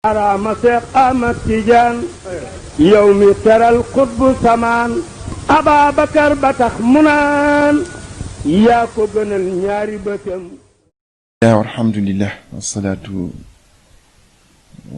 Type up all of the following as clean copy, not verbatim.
araama Seex Ahmad Tijaan yow mi teral xutbu samaan Ababakar ba tax mu naan yaa ko gënal ñaari bëtam. alhamdulillah wasalaatu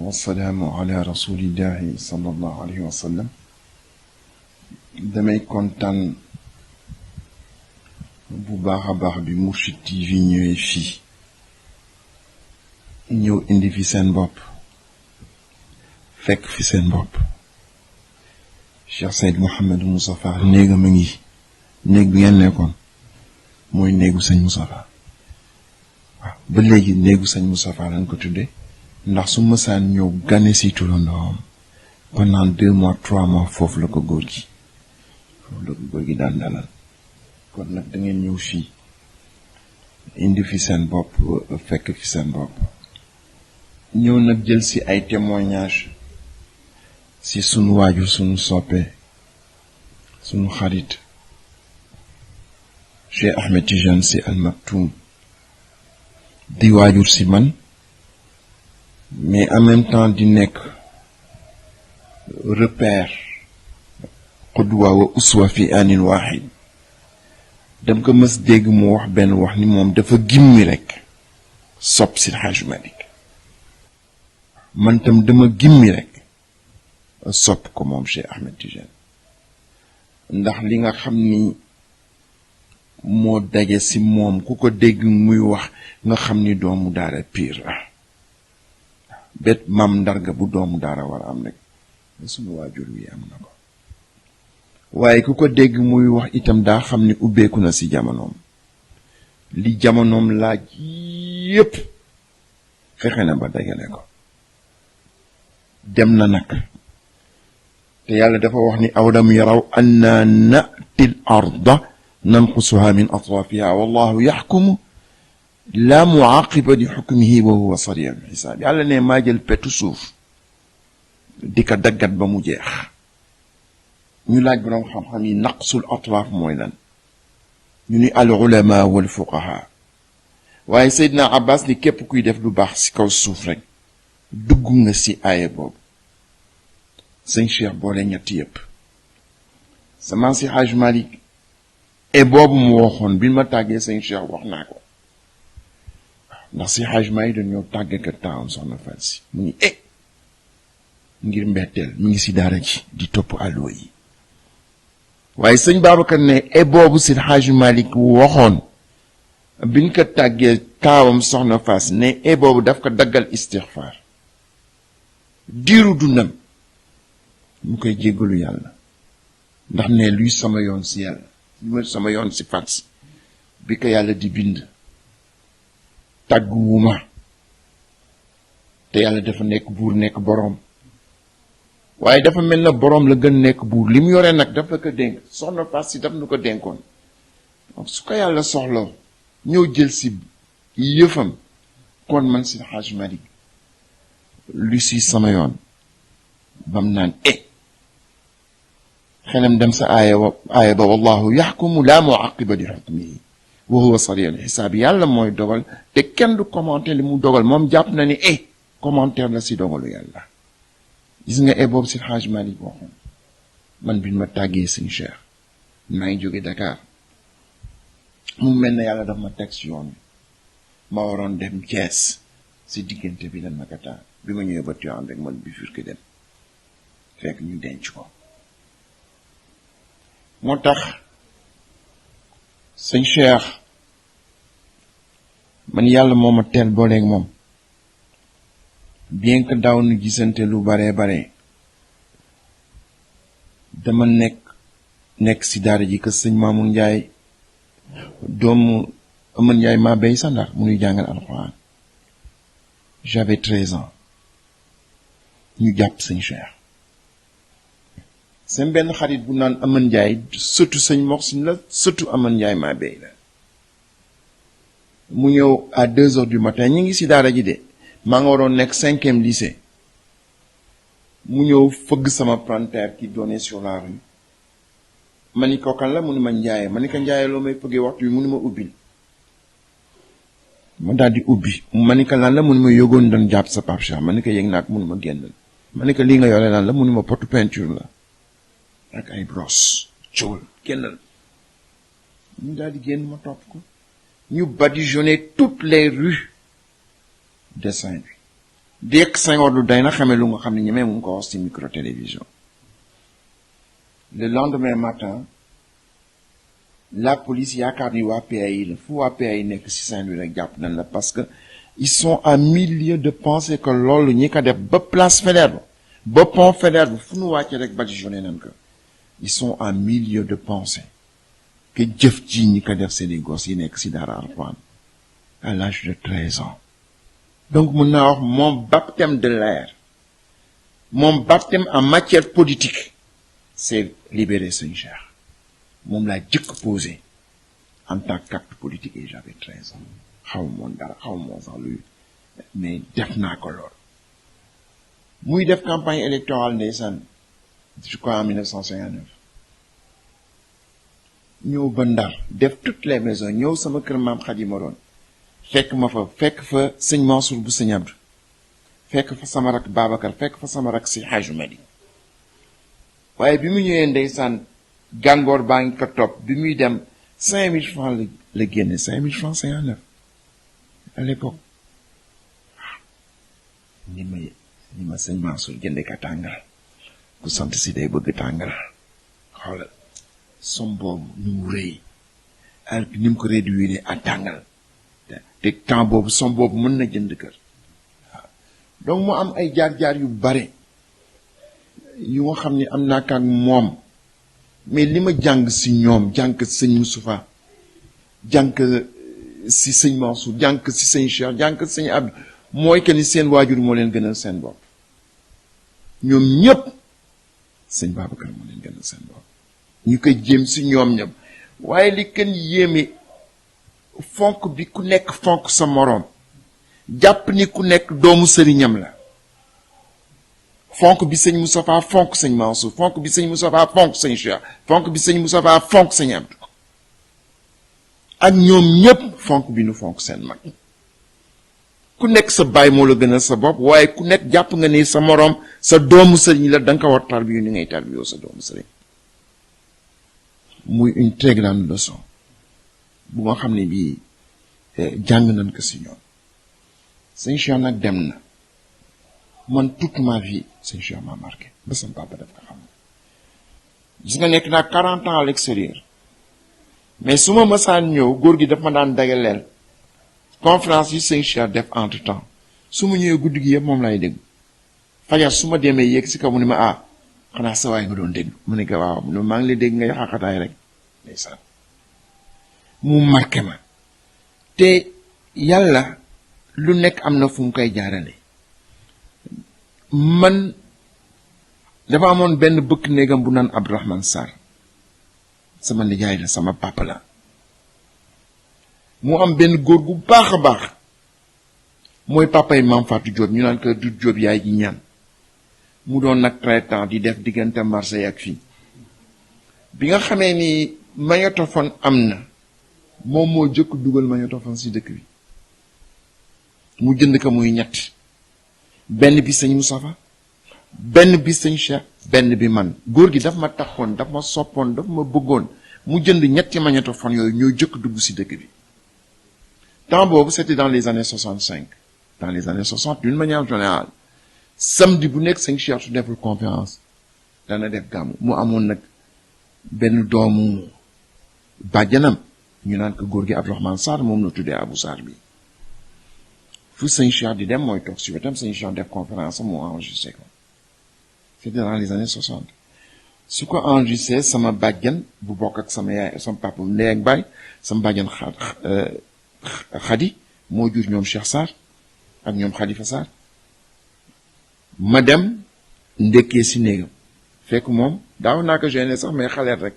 wasalaamu ala rasulillahi sallallahu alayhi wa sallam. damay kontaan bu baax a baax bi Mourchid TV ñëwee fii ñëw indi fi seen bopp fekk fi seen bopp Cheikh Seyd Mouhamadou Moustapha néegam a ngi néeg bi ngeen nekkoon mooy néegu sëñ Moustapha waaw ba léegi néegu sëñ Moustapha lañ ko tudde ndax su mësaan ñëw gane si turandoom pendant 2 mois 3 mois foofu la ko góor gi daan dalal kon nag da ngeen ñëw fii indi fi seen bopp fekk fi seen bopp ñëw nag jël si ay témoignages si sunu waajur sunu soppe sunu xarit Cheikh Ahmed Tidiane Sy Al Maktoum di waajur si man mais en même temps di nekk repère qudwa wa uswa fi anin wahid dam ko mës dégg mu wax benn wax ni moom dafa gimmi rek sopp si Hajj Malik man tam dama gimmi rek sopp ko moom Cheikh Ahmed Tidiane ndax li nga xam ni moo daje si moom ku ko dégg muy wax nga xam ni doomu daara pire la bet mam ndarga bu doomu daara war a am rek sunu waajur wi am na ko waaye ku ko dégg muy wax itam daa xam ni ubbeeku na si jamonoom li jamonoom laaj yépp fexe na ba dagale ko dem na nag te yàlla dafa wax ni awlam yaraw anna na'ti al-arda nanqusuha min atrafiha wallahu yaxkumu la muaqiba li xukmihi wa huwa sari'ul xisaab yàlla ne maa jël petu suuf di ko daggat ba mu jeex ñu laaj borom xam-xam yi naqsul atraaf mooy lan ñu ni al ulama wal fuqaha waaye Seydina Abbas ni képp kuy def lu baax si kaw suuf rek dugg nga si aaya boobu sëñ Cheikh boole ñett yépp sama si Hajj Malik et boobu mu waxoon bi ma tàggee sëñ Cheikh wax naa ko ndax si Hajj Malik dañoo tàggee ka taawam soxna Fall si mu ni ngir mbetteel mu ngi si daara ji di topp allo yi waaye sëñ Babacar ne et boobu si Hajj Malik waxoon biñ ko tàggee taawam soxna Fass ne et boobu daf ko daggal istixfaar diiru dundam mu koy jéggalu yàlla ndax ne luy sama yoon si yàlla lu sama yoon si Fass bi ko yàlla di bind tàgguwuma te yàlla dafa nekk buur nekk boroom waaye dafa mel na boroom la gën nekk buur li mu yore nag daf la ko dénk soxna Fass si daf nu ko dénkoon su ko yàlla soxloo ñëw jël si yëfam kon man si Hajj Malik lu si sama yoon bam naan xelam dem sa aaya ba wallahu yaxkumu la muaqiba li xukmihi wa huwa sari'ul xisaab yàlla mooy dogal te kenn du commenter li mu dogal moom jàpp na ni commentaire la si dogalu yàlla gis nga boobu si Hajj Malik waxoon man bi ma tàggee sëñ Cheikh maa ngi jóge Dakar mu mel na yàlla daf ma teg si yoon ma waroon dem Thiès si diggante bi lan ma kataar bi ma ñëwee ba Tivaouane rek man bi furki dem fekk ñu denc ko moo tax sëñ Cheikh man yàlla moo ma teel booleeg moom bien que daaw nu gisante lu bare dama nekk si daara ji que sëñ Mamour Ndiaye doomu Aman Ndiaye maa béy sa ndax mu nuy jàngal alxuraan j'avais 13 ans ñu jàpp sëñ Cheikh seen benn xarit bu naan Aman Ndiaye surtout sëñ Moxsin la surtout Aman Ndiaye maa béy la mu ñëw à 2 heures du matin ñu ngi si daara ji de maa nga waroon nekk 5e lycée mu ñëw fëgg sama palanteer qui donnait sur la rue ma ni ko kan la mu ni ma Ndiaye ma ni ko Ndiaye loo may fëggee waxtu bi mu ni ma ubbil ma daal di ubbi ma ni ko lan la mun ma yógoon doon jàpp sa Pape Cheikh ma ni ko yëg naa ko mun ma génnal ma ni ko lii nga yore lan la mun ma potu peinture la ak ay brosse cool génnal ñu daal di génn ma topp ko ñu badigeonner toutes les rues de Saint-Louis dès que Senghor du day na xamee lu nga xam ne ñemee mu ko wax ci micro télévision. Le lendemain matin la police yaakaar ni waa PAI la fu waa PAI nekk ci Saint-Louis rek jàpp nañ la parce que ils sont à milliers de penser que loolu ñi ko def ba place Faidherbe ba pont Faidherbe fu nu wàcce rek badigeonné nañ ko. Ils sont à milliers de penser que jëf ji ñi ko def c'est des gosses yi nekk ci Daara Alxuraan à l'âge de 13 ans. Donc mun naa wax mon baptême de l'air mon baptême en matière politique c'est libérer Sëñ Cheikh moom laa jëkk posé en tant qu'acte politique et j'avais 13 ans xaw moon dara xaw moon sax luy mais def naa ko lool muy def campagne électorale ndeysaan je crois en 1959 ñëw ba Ndar def toutes les maisons ñëw sama kër maam Xadi Moroon fekk ma fa fekk fa sëñ Mansour bu sëñ Abdou fekk fa sama rak Babacar fekk fa sama rak si Hajju Madi waaye bi mu ñëwee ndeysaan gàngoor baa ngi ko topp bi muy dem 5000 francs la génne 5000 francs 59 à l'époque ni ma sëñ Mansour jënde ka tàngal ku sant si day bëgg tàngal xoolal som boobu ni mu rëy ak ni mu ko réduire à tàngal te temps boobu som boobu mën na jënd kër waaw donc mu am ay jaar-jaar yu bare yu nga xam ne am naa ak moom mais li ma jàng si ñoom jàng sëñ Moustapha jàng si sëñ Mansour jàng si sëñ Cheikh jàng si sëñ Abdou mooy que ni seen waajur moo leen gënal seen bopp ñoom ñëpp sëñ Babacar moo leen gënal seen bopp ñu koy jéem si ñoom ñëpp waaye li kenn yéeme fonk bi ku nekk fonk sa moroom jàpp ni ku nekk doomu sëriñam la fonk bi sëñ Moustapha fonk sëñ Mansour fonk bi sëñ Moustapha fonk sëñ Cheikh fonk bi sëñ Moustapha fonk sëñ Abdou ak ñoom ñépp fonk bi nu fonk seen mag ku nekk sa baay moo la gënal sa bopp waaye ku nekk jàpp nga ni sa moroom sa doomu sëriñ la danga ko war tarbiyu ni ngay tarbiyoo sa doomu sëriñ muy une très grande leçon bu nga xam ne bii jàng nañ ko si ñoom sëñ Cheikh nag dem na man toute ma vie sëñ Cheikh m'a marqué ba sama papa daf ko xam gis nga nekk naa 40 ans à l'extérieur mais su ma mësaan ñëw góor gi daf ma daan dagaleel conférence yi sëñ Cheikh def entre temps su ma ñëwee guddi gi yëpp moom lay dégg fajar su ma demee yéeg si kaw mu ne ma xanaa sa waay nga doon dégg mu ne ko waaw maa ngi lay dégg ngay xaqataay rek ndeysaan mu marqué ma te yàlla lu nekk am na fu mu koy jaarale man dafa amoon benn bëkk néegam bu naan Abdourahmane Sarr sama nijaay la sama papa la mu am benn góor gu baax a baax mooy papay Maam Fatou Diop ñu naan ko du Diop yaay ji ñaan mu doon nag traitant di def diggante Marseille ak fii bi nga xamee ni magnétophone am na moom moo jëkk dugal magnétophone si dëkk bi mu jënd ko muy ñett benn bi sëñ Moustapha benn bi sëñ Cheikh benn bi man góor gi daf ma taxoon daf ma soppoon daf ma bëggoon mu jënd ñetti magnétophone yooyu ñoo jëkk dugg si dëkk bi temps boobu c'était dans les années 65 dans les années 60 d'une manière générale samedi bu nekk sëñ Cheikh su deful conférence dana def gàmmu mu amoon nag benn doomu bàjjanam ñu naan ko góor gi Abdourahmane Sarr moom la tuddee Abou Sarr bi fu sëñ Cheikh di dem mooy toog si wetam sëñ Cheikh def conférence mu enregistré ko c'était dans les années 60 su ko enregistré sama bàjjan bu bokk ak sama yaay sama papa bu ndey ak baay sama bàjjan Xadi moo jur ñoom Cheikh Sarr ak ñoom Khalifa Sarr ma dem ndekkee si néegam fekk moom daaw naa ko gêné sax mais xaleet rek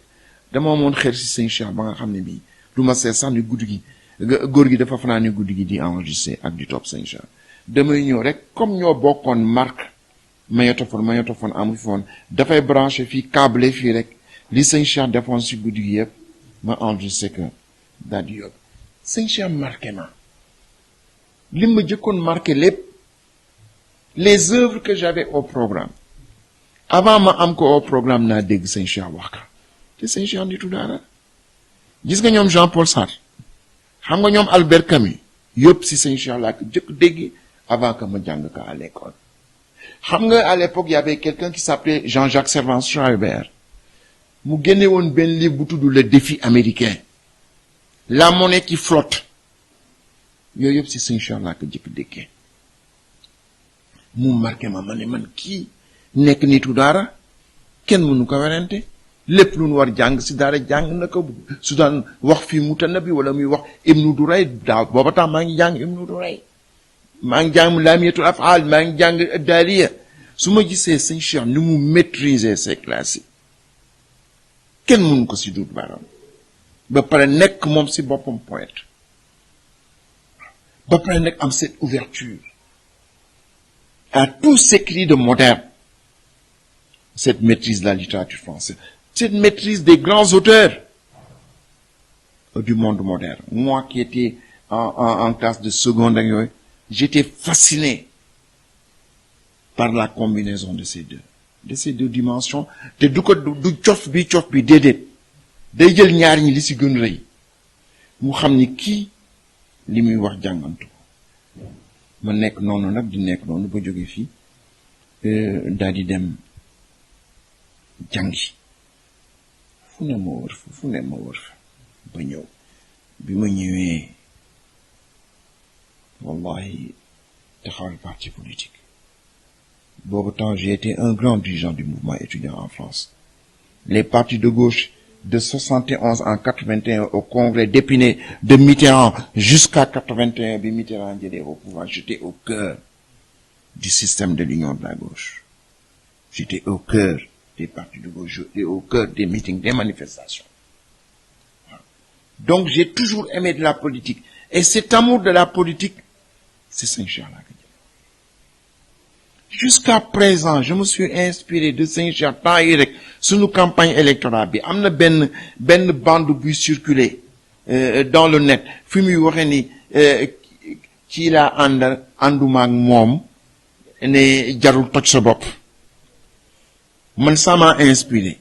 dama amoon xeer si sëñ Cheikh ba nga xam ne bii lu ma seet sax ni guddi gi góor gi dafa fanaan ni guddi gi di enregistré ak di topp sëñ Cheikh damay ñëw rek comme ñoo bokkoon marque magnétophone amu fi woon dafay branché fii câble fii rek li sëñ Cheikh defoon si guddi gi yëpp ma enregistré que daal di yóbbu sëñ Cheikh marqué ma li ma jëkkoon marqué lépp les œuvres que j'avais au programme avant ma am ko au programme naa dégg sëñ Cheikh wax ka te sëñ Cheikh nitu daara gis nga ñoom Jean-Paul Sartre xam nga ñoom Albert Camus yëpp si sëñ Cheikh laa ko jëkk dégg avant que ma jàng ko à l'école xam nga à l'époque il y avait quelqu'un qui s'appelait Jean-Jacques Servan Schreiber mu génne woon benn livre bu tudd le défi américain la monnaie qui flotte yooyu yëpp si sëñ Cheikh laa ko jëkk déggee mu marqué ma ne man kii nekk nitu daara kenn mënu ko werante lépp lu nu war jàng si daara jàng na ko su daan wax fii Mutanabi wala muy wax Ibnu Duray daaw booba tax maa ngi jàng Ibnu Duray maa ngi jàng Lamiyatul Af'al maa ngi jàng Daliya su ma gisee sëñ Cheikh ni mu maîtriser ces classes yi kenn mënu ko si dut baram ba pare nekk moom si boppam poète ba pare nekk am cette ouverture à tous ces cris de moderne, cette maîtrise de la littérature française, cette maîtrise des grands auteurs du monde moderne. Moi qui étais en classe de seconde, j'étais fasciné par la combinaison de ces deux dimensions. te du cof bi déedéet day jël ñaar ñi li si gën rëy mu xam ni kii li muy wax jàngantu ma nekk noonu nag di nekk noonu ba jóge fii daal di dem jàngi fu ne ma wër fa ba ñëw bi ma ñëwee wallahi taxawal parti politique boobu temps j'ai été un grand dirigeant du mouvement étudiant en France les partis de gauche de 71 en 81 au congrès d'Épinay de Mitterrand jusqu'à 81 bi Mitterrand jëlee au pouvoir j'étais au cœur du système de l'union de la gauche j'étais au cœur des partis de gauche j'étais au cœur des meetings des manifestations donc j'ai toujours aimé de la politique et cet amour de la politique c'est sëñ Cheikh laa ko jël jusqu'à présent je me suis inspiré de sëñ Cheikh temps yi rek sunu campagne électorale bi am na benn bande buy circuler dans le net fi muy waxee ni kii laa ànduma ak moom ne jarul toj sa bopp man ça m'a inspiré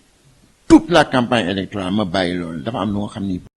toute la campagne électorale ma bàyyi loolu dafa am lu nga xam ni